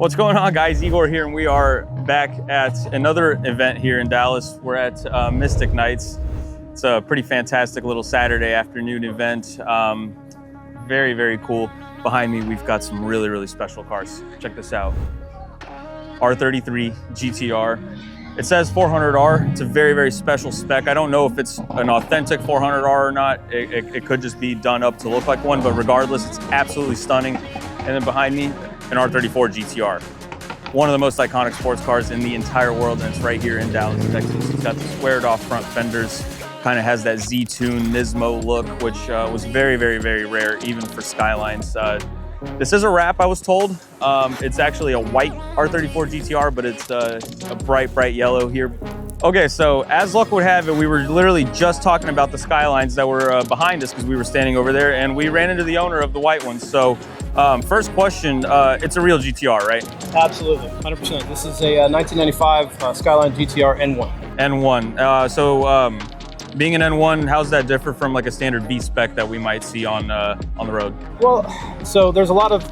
What's going on, guys? Igor here, and we are back at another event here in Dallas. We're at Mystic Nights. It's a pretty fantastic little Saturday afternoon event. Very, very cool. Behind me, we've got some really, really special cars. Check this out. R33 GTR. It says 400R. It's a very, very special spec. I don't know if it's an authentic 400R or not. It could just be done up to look like one, but regardless, it's absolutely stunning. And then behind me, an R34 GTR. One of the most iconic sports cars in the entire world, and it's right here in Dallas, Texas. It's got the squared off front fenders, kind of has that Z-Tune Nismo look, which was very, very, very rare, even for Skylines. This is a wrap, I was told. It's actually a white R34 GTR, but it's a bright, bright yellow here. Okay, so as luck would have it, we were literally just talking about the Skylines that were behind us because we were standing over there, and we ran into the owner of the white one. So first question, it's a real GTR, right? Absolutely, 100%. This is a 1995 Skyline GTR N1. N1. Being an N1, how's that differ from like a standard V spec that we might see on the road? Well, so there's a lot of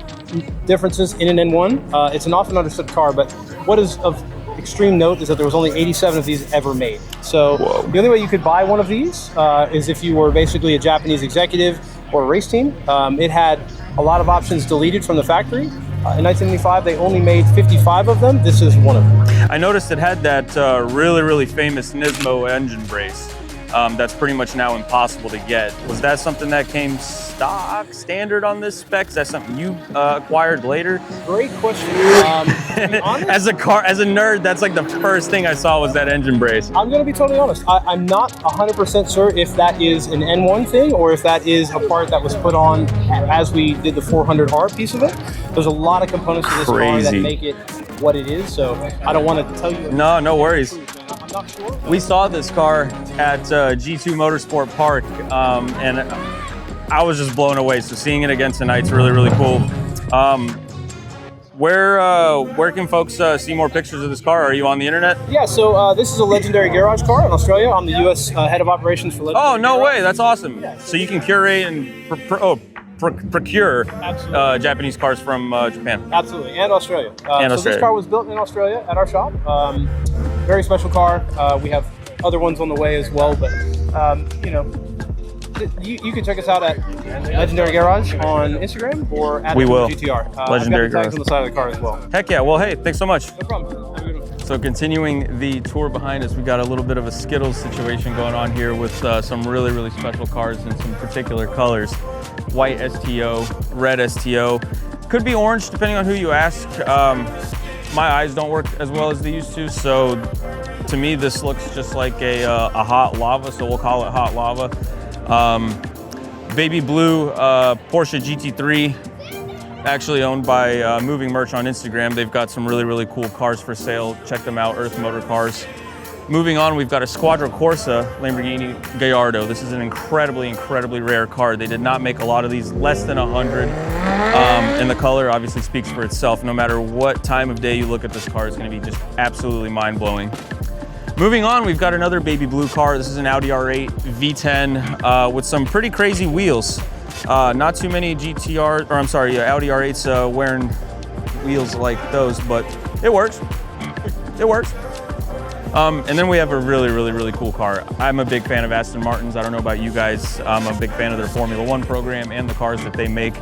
differences in an N1. It's an often understood car, but what is of extreme note is that there was only 87 of these ever made. So the only way you could buy one of these is if you were basically a Japanese executive or a race team. It had a lot of options deleted from the factory. In 1995, they only made 55 of them. This is one of them. I noticed it had that really, really famous Nismo engine brace. That's pretty much now impossible to get. Was that something that came stock, standard on this spec? Is that something you acquired later? Great question. To be honest, as a nerd, that's like the first thing I saw was that engine brace. I'm gonna be totally honest. I'm not 100% sure if that is an N1 thing or if that is a part that was put on as we did the 400R piece of it. There's a lot of components to this car that make it what it is, so I don't want to tell you. No worries. I'm not sure. We saw this car at G2 Motorsport Park, and I was just blown away. So seeing it again tonight's really, really cool. Where can folks see more pictures of this car? Are you on the internet? Yeah, so this is a Legendary Garage car in Australia. I'm the U.S. Head of Operations for Legendary Oh, no Garage. way. That's awesome. So you can curate and procure Japanese cars from Japan. Absolutely, and Australia. So this car was built in Australia at our shop. Very special car. We have other ones on the way as well, but you know, you can check us out at Legendary Garage on Instagram or at GTR. Legendary I've got the tags Garage on the side of the car as well. Heck yeah. Well, hey, thanks so much. No problem. Have a good one. So continuing the tour behind us, we got a little bit of a Skittles situation going on here with some really, really special cars in some particular colors. White STO, red STO. Could be orange depending on who you ask. My eyes don't work as well as they used to, so to me this looks just like a hot lava, so we'll call it hot lava. Baby blue Porsche GT3, actually owned by Moving Merch on Instagram. They've got some really, really cool cars for sale. Check them out, Earth Motor Cars. Moving on, we've got a Squadra Corsa Lamborghini Gallardo. This is an incredibly, incredibly rare car. They did not make a lot of these, less than 100. And the color obviously speaks for itself. No matter what time of day you look at this car, it's gonna be just absolutely mind-blowing. Moving on, we've got another baby blue car. This is an Audi R8 V10 with some pretty crazy wheels. Not too many Audi R8s wearing wheels like those, but it works. It works. And then we have a really, really, really cool car. I'm a big fan of Aston Martins. I don't know about you guys. I'm a big fan of their Formula One program and the cars that they make.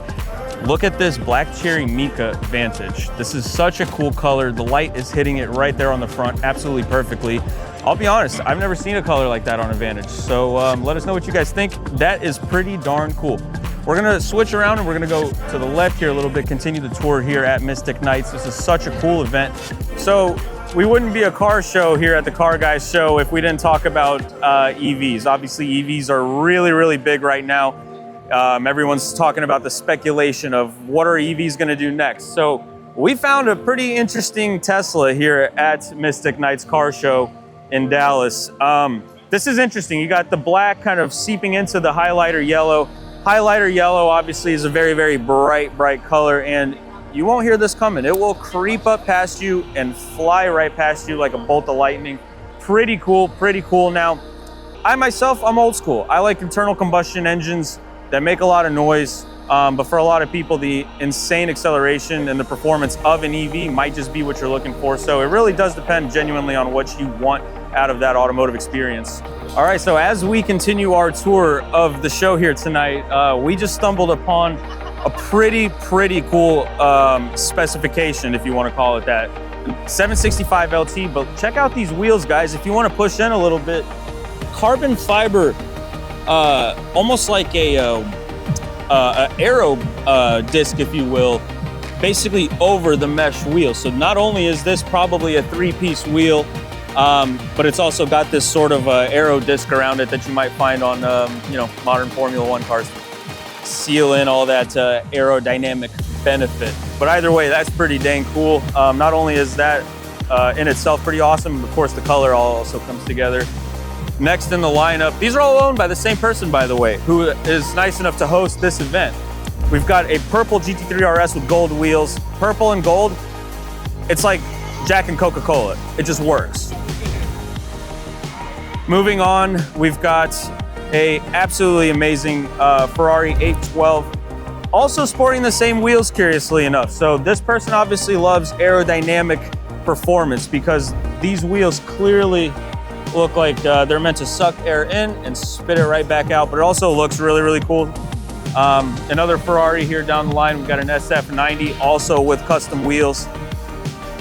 Look at this Black Cherry Mica Vantage. This is such a cool color. The light is hitting it right there on the front absolutely perfectly. I'll be honest, I've never seen a color like that on a Vantage. So let us know what you guys think. That is pretty darn cool. We're gonna switch around and we're gonna go to the left here a little bit, continue the tour here at Mystic Nights. This is such a cool event. So we wouldn't be a car show here at the Car Guys show if we didn't talk about EVs. Obviously, EVs are really, really big right now. Everyone's talking about the speculation of what are EVs gonna do next. So we found a pretty interesting Tesla here at Mystic Nights Car Show in Dallas. This is interesting. You got the black kind of seeping into the highlighter yellow. Highlighter yellow obviously is a very, very bright, bright color, and you won't hear this coming. It will creep up past you and fly right past you like a bolt of lightning. Pretty cool, pretty cool. Now, I myself, I'm old school. I like internal combustion engines that make a lot of noise, But for a lot of people, the insane acceleration and the performance of an EV might just be what you're looking for. So it really does depend genuinely on what you want out of that automotive experience. All right, so as we continue our tour of the show here tonight, we just stumbled upon a pretty cool specification, if you want to call it that. 765 LT, but check out these wheels, guys. If you want to push in a little bit, carbon fiber, almost like a aero disc, if you will, basically over the mesh wheel. So not only is this probably a 3-piece wheel, but it's also got this sort of aero disc around it that you might find on modern Formula One cars. Seal in all that aerodynamic benefit. But either way, that's pretty dang cool. Not only is that in itself pretty awesome, of course the color also comes together. Next in the lineup, these are all owned by the same person, by the way, who is nice enough to host this event. We've got a purple GT3 RS with gold wheels. Purple and gold, it's like Jack and Coca-Cola. It just works. Moving on, we've got a absolutely amazing Ferrari 812, also sporting the same wheels, curiously enough. So this person obviously loves aerodynamic performance because these wheels clearly look like they're meant to suck air in and spit it right back out, but it also looks really cool. Another Ferrari here down the line, we've got an SF90, also with custom wheels.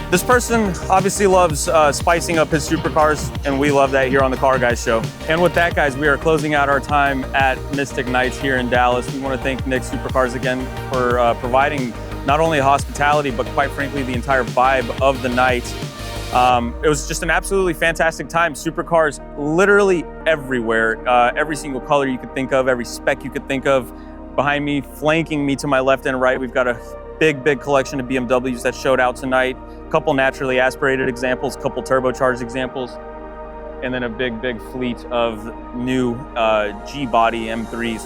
This person obviously loves spicing up his supercars, and we love that here on the Car Guys Show. And with that, guys, we are closing out our time at Mystic Nights here in Dallas. We want to thank Nick Supercars again for providing not only hospitality, but quite frankly, the entire vibe of the night. It was just an absolutely fantastic time. Supercars literally everywhere, every single color you could think of, every spec you could think of. Behind me, flanking me to my left and right, we've got a big collection of BMWs that showed out tonight. A couple naturally aspirated examples, a couple turbocharged examples, and then a big fleet of new G-body M3s.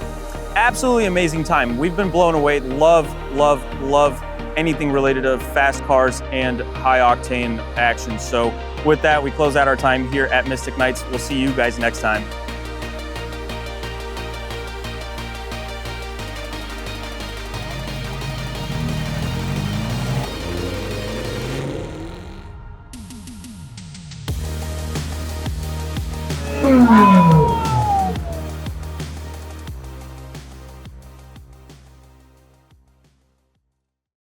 Absolutely amazing time. We've been blown away. Love anything related to fast cars and high octane action. So with that, we close out our time here at Mystic Nights. We'll see you guys next time.